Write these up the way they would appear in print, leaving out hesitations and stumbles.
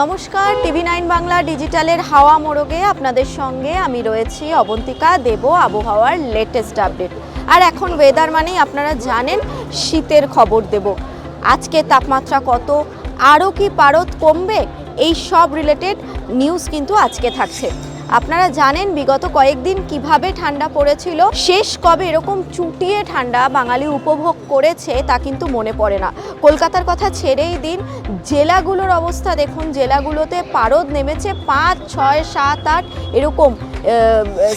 নমস্কার, টিভি9 বাংলা ডিজিটালের হাওয়া মোড়কে আপনাদের সঙ্গে আমি রয়েছি অবন্তিকা। দেব আবহাওয়ার লেটেস্ট আপডেট। আর এখন ওয়েদার মানেই আপনারা জানেন শীতের খবর দেব। আজকে তাপমাত্রা কত, আরও কি পারদ কমবে, এই সব রিলেটেড নিউজ কিন্তু আজকে থাকছে। আপনারা জানেন বিগত কয়েকদিন কিভাবে ঠান্ডা পড়েছিল, শেষ কবে এরকম চুটিয়ে ঠান্ডা বাঙালি উপভোগ করেছে তা কিন্তু মনে পড়ে না। কলকাতার কথা ছেড়েই দিন, জেলাগুলোর অবস্থা দেখুন। জেলাগুলোতে পারদ নেমেছে 5, 6, 7, 8 এরকম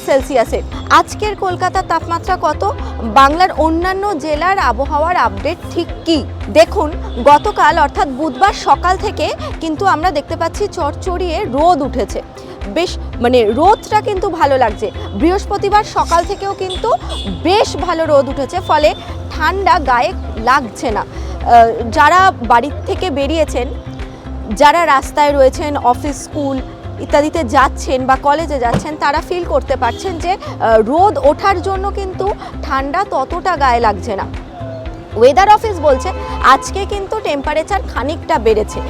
সেলসিয়াসে। আজকের কলকাতার তাপমাত্রা কত, বাংলার অন্যান্য জেলার আবহাওয়ার আপডেট ঠিক কি দেখুন। গতকাল অর্থাৎ বুধবার সকাল থেকে কিন্তু আমরা দেখতে পাচ্ছি চড়চড়িয়ে রোদ উঠেছে, বেশ রোদটা কিন্তু ভালো লাগছে। বৃহস্পতিবার সকাল থেকেও কিন্তু বেশ ভালো রোদ উঠেছে, ফলে ঠান্ডা গায়ে লাগছে না। যারা বাড়ির থেকে বেরিয়েছেন, যারা রাস্তায় রয়েছেন, অফিস স্কুল ইত্যাদিতে যাচ্ছেন বা কলেজে যাচ্ছেন, তারা ফিল করতে পারছেন যে রোদ ওঠার জন্য কিন্তু ঠান্ডা ততটা গায়ে লাগছে না। ওয়েদার অফিস বলছে আজকে কিন্তু টেম্পারেচার খানিকটা বেড়েছে,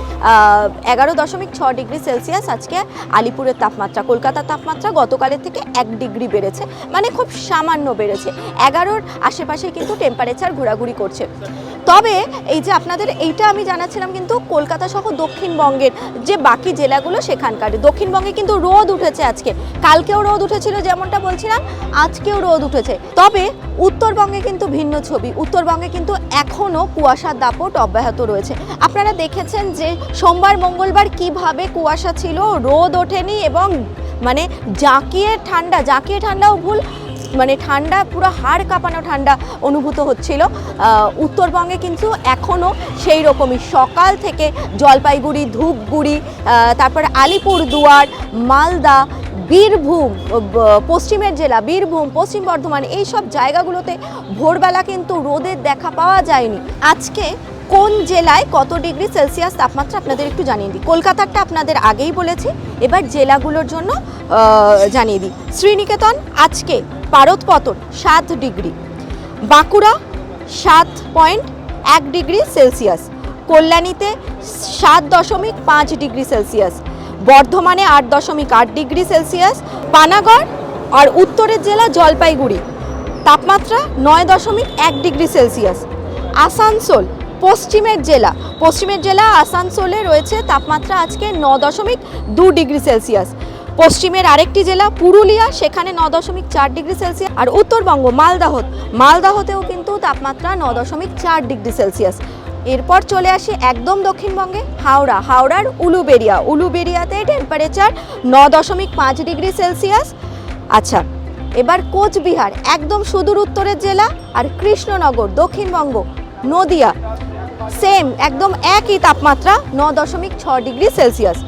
11.6 ডিগ্রি সেলসিয়াস আজকে আলিপুরের তাপমাত্রা। কলকাতার তাপমাত্রা গতকালের থেকে 1 ডিগ্রি বেড়েছে, মানে খুব সামান্য বেড়েছে। 11-র আশেপাশে কিন্তু টেম্পারেচার ঘোরাঘুরি করছে। তবে এই যে আপনাদের এইটা আমি জানাচ্ছিলাম, কিন্তু কলকাতা সহ দক্ষিণবঙ্গের যে বাকি জেলাগুলো সেখানকার দক্ষিণবঙ্গে কিন্তু রোদ উঠেছে আজকে। কালকেও রোদ উঠেছিল যেমনটা বলছিলাম, আজকেও রোদ উঠেছে। তবে উত্তরবঙ্গে কিন্তু ভিন্ন ছবি। উত্তরবঙ্গে কিন্তু এখনও কুয়াশার দাপট অব্যাহত রয়েছে। আপনারা দেখেছেন যে সোমবার মঙ্গলবার কিভাবে কুয়াশা ছিল, রোদ ওঠেনি এবং জাঁকিয়ে ঠান্ডাও ভুল, ঠান্ডা পুরো হাড় কাঁপানো ঠান্ডা অনুভূত হচ্ছিল। উত্তরবঙ্গে কিন্তু এখনও সেই রকমই সকাল থেকে জলপাইগুড়ি, ধূপগুড়ি, তারপর আলিপুরদুয়ার, মালদা, বীরভূম, পশ্চিমের জেলা বীরভূম, পশ্চিম বর্ধমান, এই সব জায়গাগুলোতে ভোরবেলা কিন্তু রোদের দেখা পাওয়া যায়নি। আজকে কোন জেলায় কত ডিগ্রি সেলসিয়াস তাপমাত্রা আপনাদের একটু জানিয়ে দিই। কলকাতারটা আপনাদের আগেই বলেছি, এবার জেলাগুলোর জন্য জানিয়ে দিই। শ্রীনিকেতন আজকে পারদ পতন 7 ডিগ্রি, বাঁকুড়া 7.1 ডিগ্রি সেলসিয়াস, কল্যাণীতে 7.5 ডিগ্রি সেলসিয়াস, বর্ধমানে 8.8 ডিগ্রি সেলসিয়াস, পানাগড় আর উত্তরের জেলা জলপাইগুড়ি তাপমাত্রা 9.1 ডিগ্রি সেলসিয়াস, আসানসোল পশ্চিমের জেলা আসানসোলে রয়েছে তাপমাত্রা আজকে 9.2 ডিগ্রি সেলসিয়াস। পশ্চিমের আরেকটি জেলা পুরুলিয়া, সেখানে 9.4 ডিগ্রি সেলসিয়াস। আর উত্তরবঙ্গ মালদাহতেও কিন্তু তাপমাত্রা 9.4 ডিগ্রি সেলসিয়াস। এরপর চলে আসি একদম দক্ষিণবঙ্গে, হাওড়ার উলুবেড়িয়াতে টেম্পারেচার 9.5 ডিগ্রি সেলসিয়াস। আচ্ছা, এবার কোচবিহার একদম সুদূর উত্তরের জেলা, আর কৃষ্ণনগর দক্ষিণবঙ্গ, নদিয়া সেম একদম একই তাপমাত্রা 9.6 ডিগ্রি সেলসিয়াস।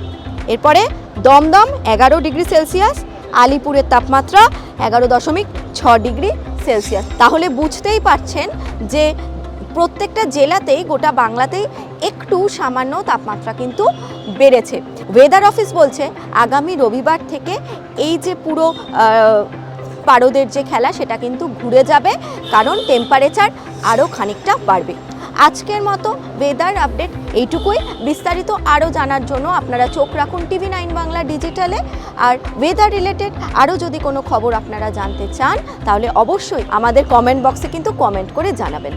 এরপরে দমদম 11 ডিগ্রি সেলসিয়াস, আলিপুরের তাপমাত্রা 11.6 ডিগ্রি সেলসিয়াস। তাহলে বুঝতেই পারছেন যে প্রত্যেকটা জেলাতেই, গোটা বাংলাতেই একটু সামান্য তাপমাত্রা কিন্তু বেড়েছে। ওয়েদার অফিস বলছে আগামী রবিবার থেকে এই যে পুরো পারদের যে খেলা সেটা কিন্তু ঘুরে যাবে, কারণ টেম্পারেচার আরও খানিকটা বাড়বে। আজকের মতো ওয়েদার আপডেট এইটুকুই। বিস্তারিত আরও জানার জন্য আপনারা চোখ রাখুন টিভি9 বাংলা ডিজিটালে। আর ওয়েদার রিলেটেড আরও যদি কোনো খবর আপনারা জানতে চান, তাহলে অবশ্যই আমাদের কমেন্ট বক্সে কিন্তু কমেন্ট করে জানাবেন।